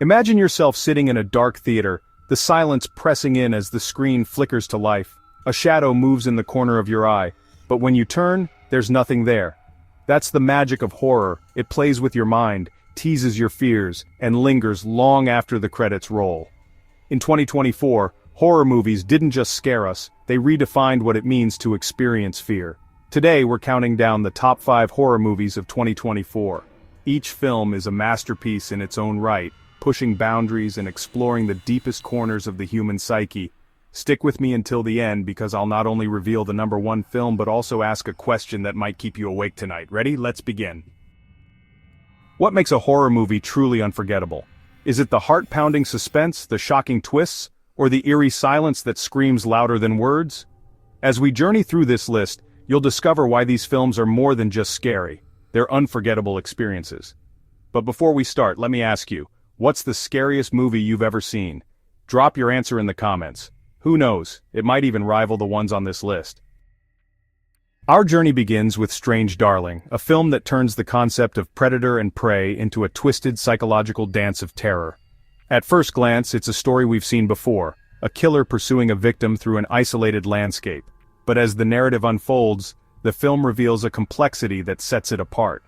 Imagine yourself sitting in a dark theater, the silence pressing in as the screen flickers to life. A shadow moves in the corner of your eye, but when you turn, there's nothing there. That's the magic of horror. It plays with your mind, teases your fears, and lingers long after the credits roll. In 2024, horror movies didn't just scare us, they redefined what it means to experience fear. Today we're counting down the top 5 horror movies of 2024. Each film is a masterpiece in its own right, pushing boundaries and exploring the deepest corners of the human psyche. Stick with me until the end because I'll not only reveal the number 1 film but also ask a question that might keep you awake tonight. Ready? Let's begin. What makes a horror movie truly unforgettable? Is it the heart-pounding suspense, the shocking twists, or the eerie silence that screams louder than words? As we journey through this list, you'll discover why these films are more than just scary. They're unforgettable experiences. But before we start, let me ask you, what's the scariest movie you've ever seen? Drop your answer in the comments. Who knows, it might even rival the ones on this list. Our journey begins with Strange Darling, a film that turns the concept of predator and prey into a twisted psychological dance of terror. At first glance, it's a story we've seen before, a killer pursuing a victim through an isolated landscape. But as the narrative unfolds, the film reveals a complexity that sets it apart.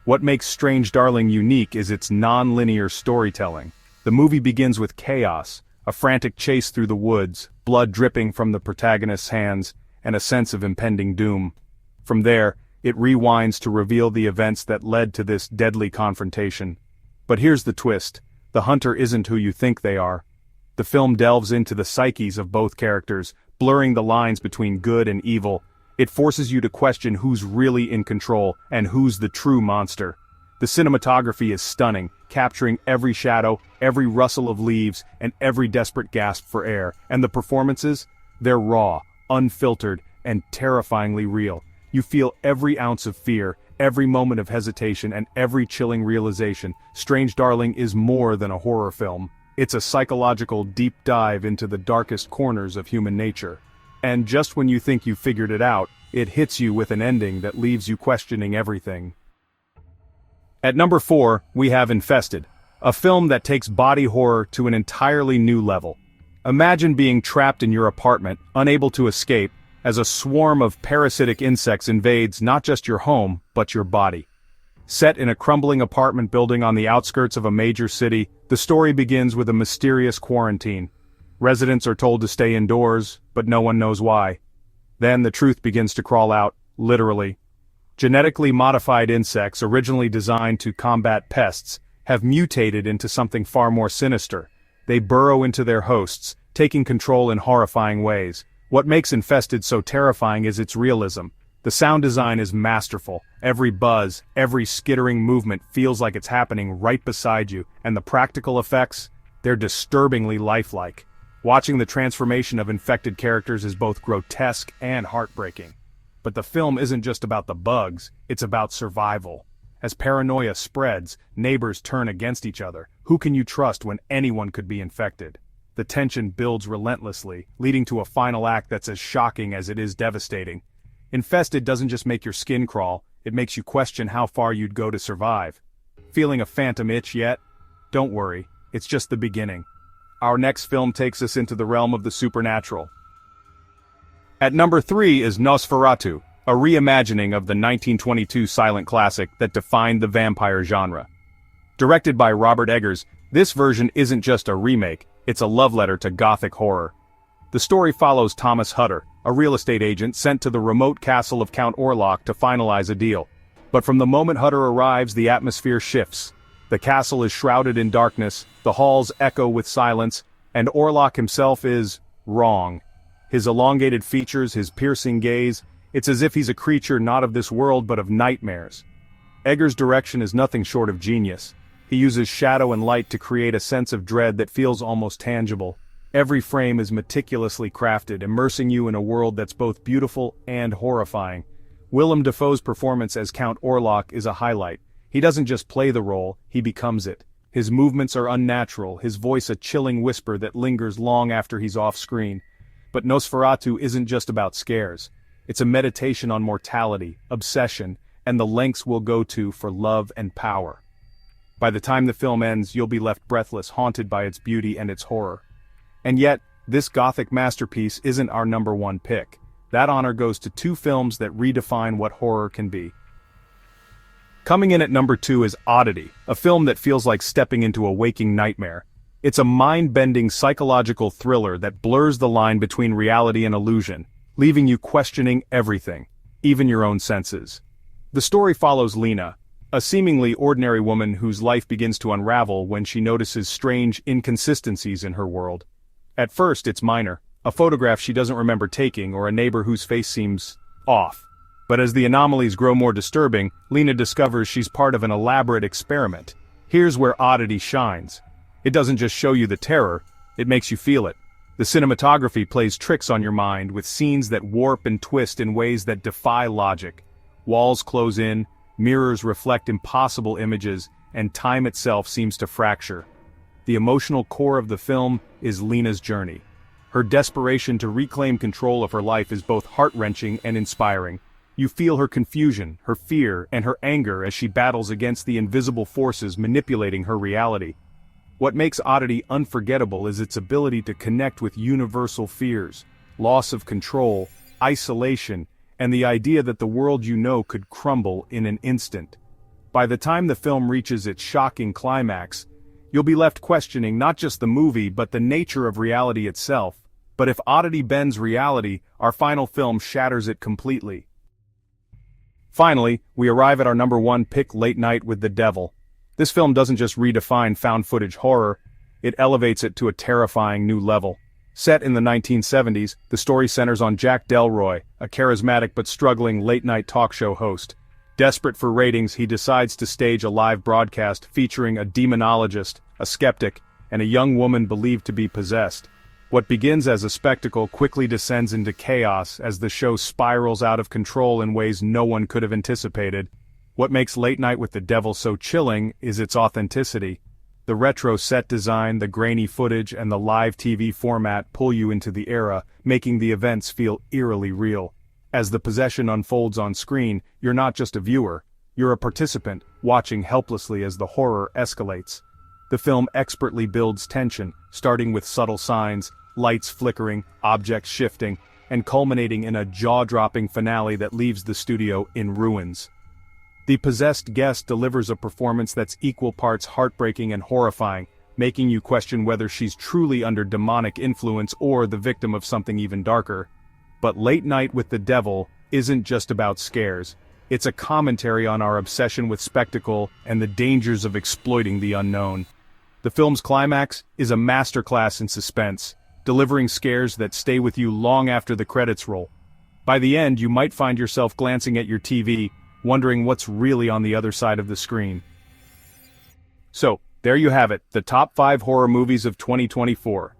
What makes Strange Darling unique is its non-linear storytelling. The movie begins with chaos, a frantic chase through the woods, blood dripping from the protagonist's hands, and a sense of impending doom. From there, it rewinds to reveal the events that led to this deadly confrontation. But here's the twist. The hunter isn't who you think they are. The film delves into the psyches of both characters, blurring the lines between good and evil. It forces you to question who's really in control and who's the true monster. The cinematography is stunning, capturing every shadow, every rustle of leaves, and every desperate gasp for air. And the performances? They're raw, unfiltered, and terrifyingly real. You feel every ounce of fear, every moment of hesitation, and every chilling realization. Strange Darling is more than a horror film. It's a psychological deep dive into the darkest corners of human nature. And just when you think you've figured it out, it hits you with an ending that leaves you questioning everything. At number 4, we have Infested, a film that takes body horror to an entirely new level. Imagine being trapped in your apartment, unable to escape, as a swarm of parasitic insects invades not just your home, but your body. Set in a crumbling apartment building on the outskirts of a major city, the story begins with a mysterious quarantine. Residents are told to stay indoors, but no one knows why. Then the truth begins to crawl out, literally. Genetically modified insects originally designed to combat pests have mutated into something far more sinister. They burrow into their hosts, taking control in horrifying ways. What makes Infested so terrifying is its realism. The sound design is masterful. Every buzz, every skittering movement feels like it's happening right beside you, and the practical effects? They're disturbingly lifelike. Watching the transformation of infected characters is both grotesque and heartbreaking. But the film isn't just about the bugs, it's about survival. As paranoia spreads, neighbors turn against each other. Who can you trust when anyone could be infected? The tension builds relentlessly, leading to a final act that's as shocking as it is devastating. Infested doesn't just make your skin crawl, it makes you question how far you'd go to survive. Feeling a phantom itch yet? Don't worry, it's just the beginning. Our next film takes us into the realm of the supernatural. At number 3 is Nosferatu, a reimagining of the 1922 silent classic that defined the vampire genre. Directed by Robert Eggers, this version isn't just a remake, it's a love letter to gothic horror. The story follows Thomas Hutter, a real estate agent sent to the remote castle of Count Orlok to finalize a deal. But from the moment Hutter arrives, the atmosphere shifts. The castle is shrouded in darkness, the halls echo with silence, and Orlok himself is wrong. His elongated features, his piercing gaze, it's as if he's a creature not of this world but of nightmares. Eggers' direction is nothing short of genius. He uses shadow and light to create a sense of dread that feels almost tangible. Every frame is meticulously crafted, immersing you in a world that's both beautiful and horrifying. Willem Dafoe's performance as Count Orlok is a highlight. He doesn't just play the role, he becomes it. His movements are unnatural, his voice a chilling whisper that lingers long after he's off-screen. But Nosferatu isn't just about scares. It's a meditation on mortality, obsession, and the lengths we'll go to for love and power. By the time the film ends, you'll be left breathless, haunted by its beauty and its horror. And yet, this gothic masterpiece isn't our number one pick. That honor goes to two films that redefine what horror can be. Coming in at number 2 is Oddity, a film that feels like stepping into a waking nightmare. It's a mind-bending psychological thriller that blurs the line between reality and illusion, leaving you questioning everything, even your own senses. The story follows Lena, a seemingly ordinary woman whose life begins to unravel when she notices strange inconsistencies in her world. At first, it's minor, a photograph she doesn't remember taking or a neighbor whose face seems off. But as the anomalies grow more disturbing, Lena discovers she's part of an elaborate experiment. Here's where Oddity shines. It doesn't just show you the terror, it makes you feel it. The cinematography plays tricks on your mind with scenes that warp and twist in ways that defy logic. Walls close in, mirrors reflect impossible images, and time itself seems to fracture. The emotional core of the film is Lena's journey. Her desperation to reclaim control of her life is both heart-wrenching and inspiring. You feel her confusion, her fear, and her anger as she battles against the invisible forces manipulating her reality. What makes Oddity unforgettable is its ability to connect with universal fears, loss of control, isolation, and the idea that the world you know could crumble in an instant. By the time the film reaches its shocking climax, you'll be left questioning not just the movie but the nature of reality itself. But if Oddity bends reality, our final film shatters it completely. Finally, we arrive at our number 1 pick, Late Night with the Devil. This film doesn't just redefine found-footage horror, it elevates it to a terrifying new level. Set in the 1970s, the story centers on Jack Delroy, a charismatic but struggling late-night talk show host. Desperate for ratings, he decides to stage a live broadcast featuring a demonologist, a skeptic, and a young woman believed to be possessed. What begins as a spectacle quickly descends into chaos as the show spirals out of control in ways no one could have anticipated. What makes Late Night with the Devil so chilling is its authenticity. The retro set design, the grainy footage, and the live TV format pull you into the era, making the events feel eerily real. As the possession unfolds on screen, you're not just a viewer, you're a participant, watching helplessly as the horror escalates. The film expertly builds tension, starting with subtle signs, lights flickering, objects shifting, and culminating in a jaw-dropping finale that leaves the studio in ruins. The possessed guest delivers a performance that's equal parts heartbreaking and horrifying, making you question whether she's truly under demonic influence or the victim of something even darker. But Late Night with the Devil isn't just about scares. It's a commentary on our obsession with spectacle and the dangers of exploiting the unknown. The film's climax is a masterclass in suspense, delivering scares that stay with you long after the credits roll. By the end, you might find yourself glancing at your TV, wondering what's really on the other side of the screen. So, there you have it, the top 5 horror movies of 2024.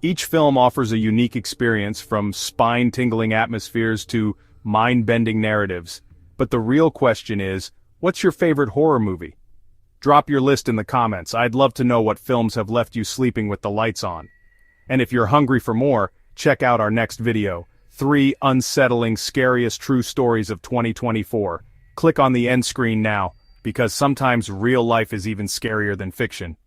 Each film offers a unique experience, from spine-tingling atmospheres to mind-bending narratives. But the real question is, what's your favorite horror movie? Drop your list in the comments. I'd love to know what films have left you sleeping with the lights on. And if you're hungry for more, check out our next video, 3 unsettling, scariest true stories of 2024. Click on the end screen now, because sometimes real life is even scarier than fiction.